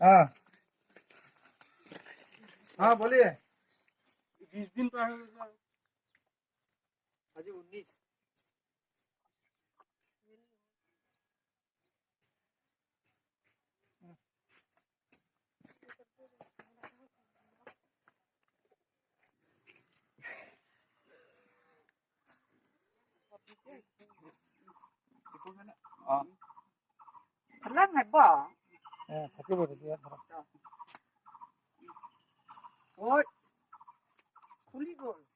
हाँ हाँ बोलिए 20 दिन तो है आज 19 Lát mày bỏ. 잡혀 버리지 Ôi, 굴리고.